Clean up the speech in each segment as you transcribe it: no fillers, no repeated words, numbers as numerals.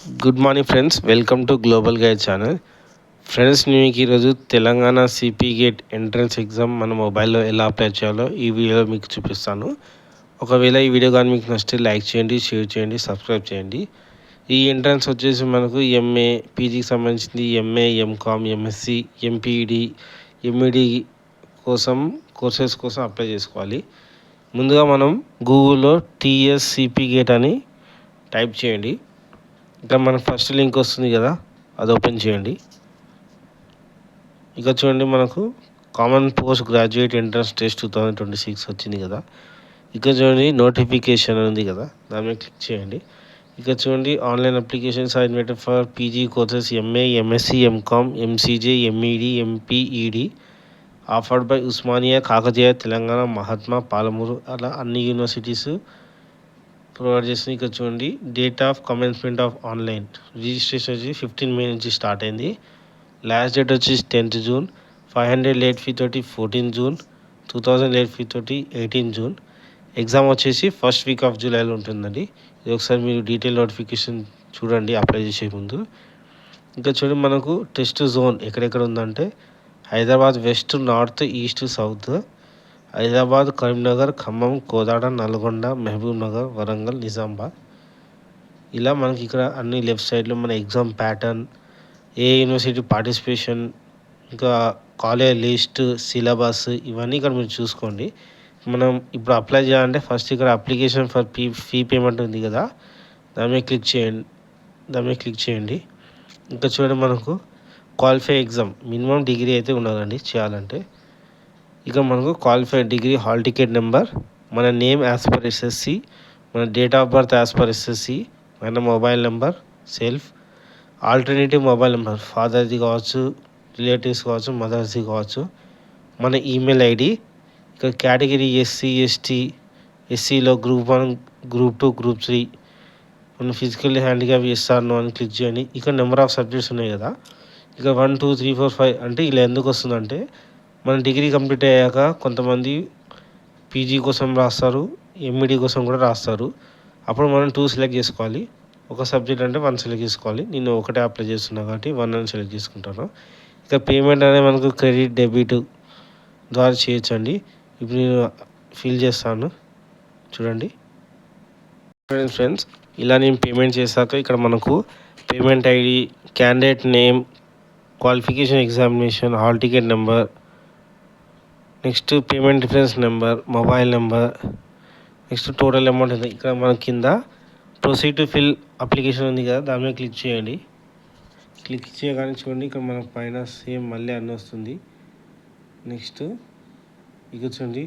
Good morning friends, welcome to global guide channel. Friends, నేను మీకు ఈరోజు Telangana CP gate entrance exam మన మొబైల్లో ఎలా అప్లై చేయాలో ఈ వీడియోలో మీకు చూపిస్తాను. ఒకవేళ ఈ వీడియో కానీ మీకు నచ్చితే లైక్ చేయండి, షేర్ చేయండి, సబ్స్క్రైబ్ చేయండి. ఈ ఎంట్రన్స్ వచ్చేసి మనకు ఎంఏ పీజీకి సంబంధించింది, MA, MCom, MSc, MPEd, MEd కోసం కోర్సెస్ కోసం అప్లై చేసుకోవాలి. ముందుగా మనం గూగుల్లో టీఎస్సిపి గేట్ అని టైప్ చేయండి. ఇక్కడ మనకు ఫస్ట్ లింక్ వస్తుంది కదా, అది ఓపెన్ చేయండి. ఇక చూడండి, మనకు common post graduate entrance test 2026 వచ్చింది కదా. ఇక్కడ చూడండి, నోటిఫికేషన్ ఉంది కదా, దాని మీద క్లిక్ చేయండి. ఇక చూడండి, online applications are invited for PG courses MA, MSc, MCom, MCJ, MEd, MPEd offered by Osmania, Kakatiya, Telangana, Mahatma, Palamuru, అలా అన్ని యూనివర్సిటీస్ ప్రొవైడ్ చేస్తుంది. ఇక్కడ చూడండి, date of commencement of online registration వచ్చి 15 మే నుంచి స్టార్ట్ అయింది. లాస్ట్ డేట్ వచ్చి 10th జూన్. 500 లేట్ ఫీ తోటి 14 జూన్, 2000 లేట్ ఫీ తోటి 18 జూన్. ఎగ్జామ్ వచ్చేసి ఫస్ట్ వీక్ ఆఫ్ జూలైలో ఉంటుందండి. ఇది ఒకసారి మీరు డీటెయిల్ నోటిఫికేషన్ చూడండి అప్లై చేసే ముందు. ఇంకా చూడండి, మనకు టెస్ట్ జోన్ ఎక్కడెక్కడ ఉందంటే Hyderabad west, north, east, south, Hyderabad, Karimnagar, Khammam, Kodad, Nalgonda, Mahabubnagar, Warangal, Nizamabad. ఇలా మనకి ఇక్కడ అన్ని లెఫ్ట్ సైడ్లో మన ఎగ్జామ్ ప్యాటర్న్, ఏ యూనివర్సిటీ పార్టిసిపేషన్, ఇంకా కాలేజ్ లిస్ట్, సిలబస్, ఇవన్నీ ఇక్కడ మీరు చూసుకోండి. మనం ఇప్పుడు అప్లై చేయాలంటే ఫస్ట్ ఇక్కడ అప్లికేషన్ ఫర్ ఫీ పేమెంట్ ఉంది కదా, దాని మీద క్లిక్ చేయండి. ఇంకా చూడండి, మనకు క్వాలిఫై ఎగ్జామ్ మినిమం డిగ్రీ అయితే ఉండాలండి చేయాలంటే. ఇక మనకు qualified degree, hall ticket number, మన నేమ్ యాజ్ పర్ ఎస్ఎస్సి, మన date of birth as per SSC, మన mobile number self, alternative mobile number ఫాదర్ది కావచ్చు, రిలేటివ్స్ కావచ్చు, మదర్స్ది కావచ్చు, మన ఈమెయిల్ ఐడి. ఇక్కడ కేటగిరీ ఎస్సీ, ఎస్టీ, ఎస్సీలో గ్రూప్ 1, గ్రూప్ 2, గ్రూప్ 3, మన ఫిజికల్లీ హ్యాండిక్యాప్ చేస్తాను అని క్లిక్ చేయండి. ఇక్కడ నెంబర్ ఆఫ్ సబ్జెక్ట్స్ ఉన్నాయి కదా, ఇక 1, 2, 3, 4, 5 అంటే ఇలా ఎందుకు వస్తుందంటే, మన డిగ్రీ కంప్లీట్ అయ్యాక కొంతమంది పీజీ కోసం రాస్తారు, ఎంఈడి కోసం కూడా రాస్తారు. అప్పుడు మనం 2 సెలెక్ట్ చేసుకోవాలి. ఒక సబ్జెక్ట్ అంటే 1 సెలెక్ట్ చేసుకోవాలి. నేను ఒకటే అప్లై చేస్తున్నా కాబట్టి 1 అని సెలెక్ట్ చేసుకుంటాను. ఇక పేమెంట్ అనేది మనకు క్రెడిట్, డెబిట్ ద్వారా చేయొచ్చండి. ఇప్పుడు నేను ఫిల్ చేస్తాను, చూడండి ఫ్రెండ్స్. ఇలా నేను పేమెంట్ చేశాక ఇక్కడ మనకు payment ID, candidate name, qualification, examination, hall ticket number, next payment reference number, mobile number, next total amount ఉంది. ఇక్కడ మన కింద ప్రొసీడ్ టు ఫిల్ అప్లికేషన్ ఉంది కదా, దాని మీద క్లిక్ చేయండి. క్లిక్ చేయగానే చూడండి, ఇక్కడ మనకు పైన సేమ్ మళ్ళీ అన్నీ వస్తుంది. నెక్స్ట్ ఇక చూడండి,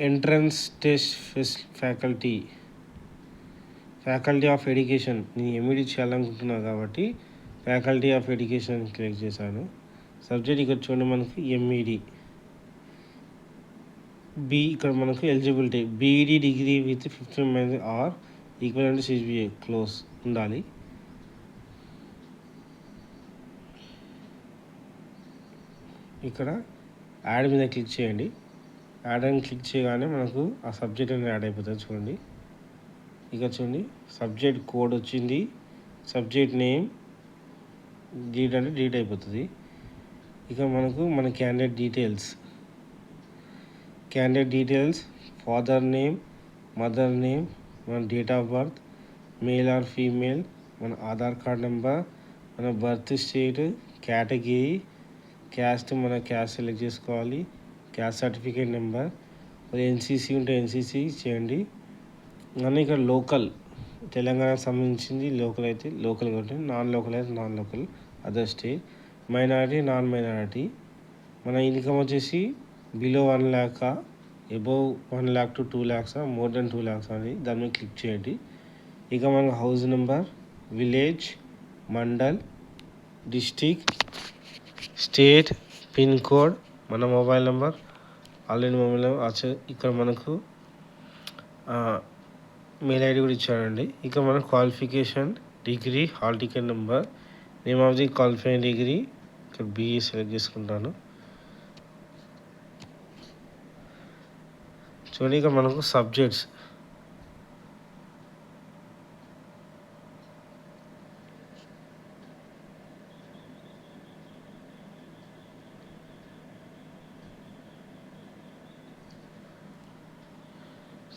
entrance test faculty of education. నేను ఎంఈడి చేయాలనుకుంటున్నాను కాబట్టి ఫ్యాకల్టీ ఆఫ్ ఎడ్యుకేషన్ క్లిక్ చేశాను. సబ్జెక్ట్ ఇక్కడ చూడండి, మనకు ఎంఈడి. బి ఇక్కడ మనకు eligibility BEd degree with 15 or equal to CGPA close ఉండాలి. ఇక్కడ యాడ్ మీద క్లిక్ చేయండి. యాడ్ అని క్లిక్ చేయగానే మనకు ఆ సబ్జెక్ట్ అనేది యాడ్ అయిపోతుంది, చూడండి. ఇక చూడండి, సబ్జెక్ట్ కోడ్ వచ్చింది, సబ్జెక్ట్ నేమ్ డీట్ అంటే డీట్ అయిపోతుంది. ఇక మనకు మన candidate details, father name, mother name, మన date of birth, male or female, మన ఆధార్ కార్డ్ నెంబర్, మన బర్త్ స్టేట్, కేటగిరీ, క్యాస్ట్, మన క్యాస్ట్ సెలెక్ట్ చేసుకోవాలి, క్యాస్ట్ సర్టిఫికేట్ నెంబర్, ఎన్సీసీ ఉంటే ఎన్సీసీ చేయండి. కానీ ఇక్కడ లోకల్ తెలంగాణకు సంబంధించింది లోకల్ అయితే లోకల్ ఉంటుంది, నాన్ లోకల్ అయితే non local, other state, minority, non minority. మన ఇన్కమ్ వచ్చేసి below 1 lakh, above 1 lakh to 2 lakhs, more than 2 lakhs అని దాని మీద క్లిక్ చేయండి. ఇక మనకు house number, village, mandal, district, state, pin code, మన mobile number, already mobile number. ఇక్కడ మనకు మెయిల్ ఐడి కూడా ఇచ్చాడండి. ఇక మన qualification, degree, hall ticket number, name of the qualified degree, ఇక్కడ బీఈ సెలెక్ట్ చేసుకుంటాను. చూడండి, ఇక మనకు సబ్జెక్ట్స్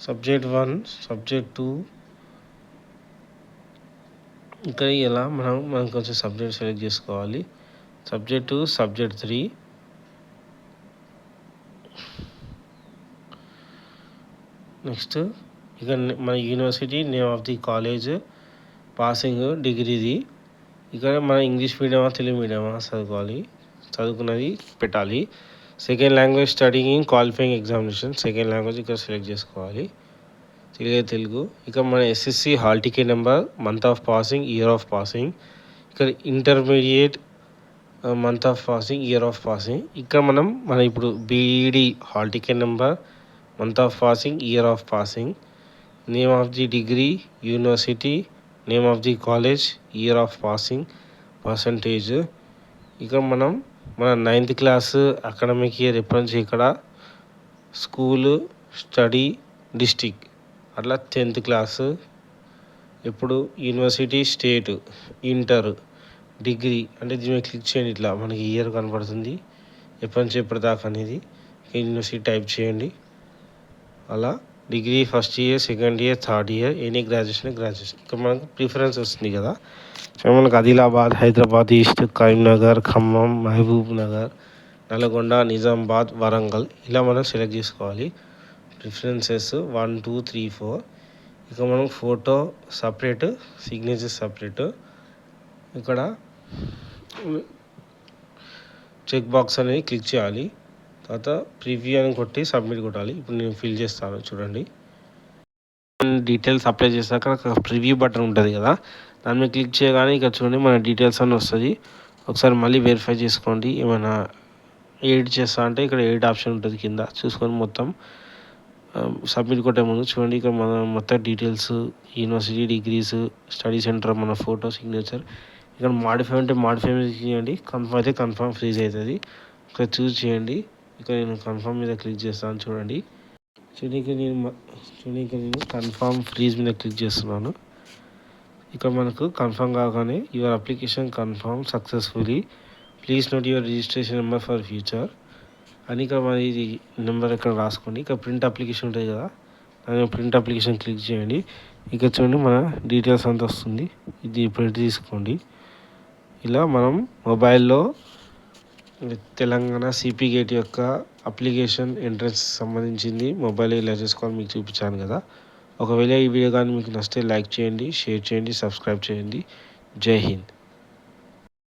సబ్జెక్ట్ 1, సబ్జెక్ట్ 2. ఇక్కడ ఇలా మనం కొంచెం సబ్జెక్ట్ సెలెక్ట్ చేసుకోవాలి. Subject 2, subject 3. నెక్స్ట్ ఇక మన university, name of the college, passing, డిగ్రీది. ఇక్కడ మన ఇంగ్లీష్ మీడియమా తెలుగు మీడియమా చదువుకున్నది పెట్టాలి. Second language studying qualifying examination, second language ఇక్కడ సెలెక్ట్ చేసుకోవాలి, తెలుగు. ఇక మన SSC hall ticket number, month of passing, year of passing. ఇక్కడ intermediate month of passing, year of passing. ఇక్కడ మన ఇప్పుడు BEd hall ticket number, month of passing, year of passing, name of the degree, university, name of the college, year of passing, percentage. ఇక మన 9th class academic year ఎప్పటి నుంచి ఇక్కడ school, study, district. అట్లా 10th class ఎప్పుడు, university, state, inter, degree. అంటే దీని మీద క్లిక్ చేయండి, ఇట్లా మనకి ఇయర్ కనపడుతుంది ఎప్పటి నుంచి ఎప్పటిదాకా అనేది. యూనివర్సిటీ టైప్ చేయండి. అలా degree first year, second year, third year, any graduation. ఇక్కడ మనకు ప్రిఫరెన్స్ వస్తుంది కదా. మనకు ఆదిలాబాద్, హైదరాబాద్ ఈస్ట్, కరీంనగర్, ఖమ్మం, మహబూబ్ నగర్, నల్గొండ, నిజామాబాద్, వరంగల్ ఇలా మనం సెలెక్ట్ చేసుకోవాలి. ప్రిఫరెన్సెస్ 1, 2, 3, 4. ఇక మనం ఫోటో సపరేట్, సిగ్నేచర్ సపరేట్. ఇక్కడ చెక్ బాక్స్ అనేది క్లిక్ చేయాలి. తర్వాత ప్రివ్యూ అని కొట్టి సబ్మిట్ కొట్టాలి. ఇప్పుడు నేను ఫిల్ చేస్తాను చూడండి. డీటెయిల్స్ అప్లై చేశాక ప్రివ్యూ బటన్ ఉంటుంది కదా, దాని మీద క్లిక్ చేయగానే ఇక్కడ చూడండి మన డీటెయిల్స్ అని వస్తుంది. ఒకసారి మళ్ళీ వెరిఫై చేసుకోండి. ఏమైనా ఎడిట్ చేస్తా అంటే ఇక్కడ ఎడిట్ ఆప్షన్ ఉంటుంది కింద, చూసుకొని మొత్తం సబ్మిట్ కొట్టే ముందు చూడండి. ఇక్కడ మన మొత్తం details, university, degrees, study centre, మన ఫోటో, సిగ్నేచర్. ఇక్కడ మాడిఫై ఉంటే మాడిఫై మీద చేయండి, కన్ఫర్మ్ అయితే కన్ఫర్మ్ ఫ్రీజ్ అవుతుంది. ఇక్కడ చూస్ చేయండి. ఇక్కడ నేను కన్ఫర్మ్ మీద క్లిక్ చేస్తాను చూడండి. ఇక్కడ నేను కన్ఫర్మ్ ఫ్రీజ్ మీద క్లిక్ చేస్తున్నాను. ఇక్కడ మనకు కన్ఫర్మ్ కాగానే your application confirm successfully, please note your registration number for future అని ఇక్కడ మన ఇది నెంబర్ ఇక్కడ రాసుకోండి. ఇక్కడ ప్రింట్ అప్లికేషన్ ఉంటుంది కదా, దాని ప్రింట్ అప్లికేషన్ క్లిక్ చేయండి. ఇక్కడ చూడండి మన డీటెయిల్స్ అంతా వస్తుంది, ఇది ప్రింట్ తీసుకోండి. ఇలా మనం మొబైల్లో తెలంగాణ సిపి గేట్ యొక్క అప్లికేషన్ ఎంట్రన్స్ సంబంధించింది మొబైల్ ఇలా చేసుకోవాలి మీకు చూపించాను కదా. ఒకవేళ ఈ వీడియో కానీ మీకు నచ్చితే లైక్ చేయండి, షేర్ చేయండి, సబ్స్క్రైబ్ చేయండి. జై హింద్.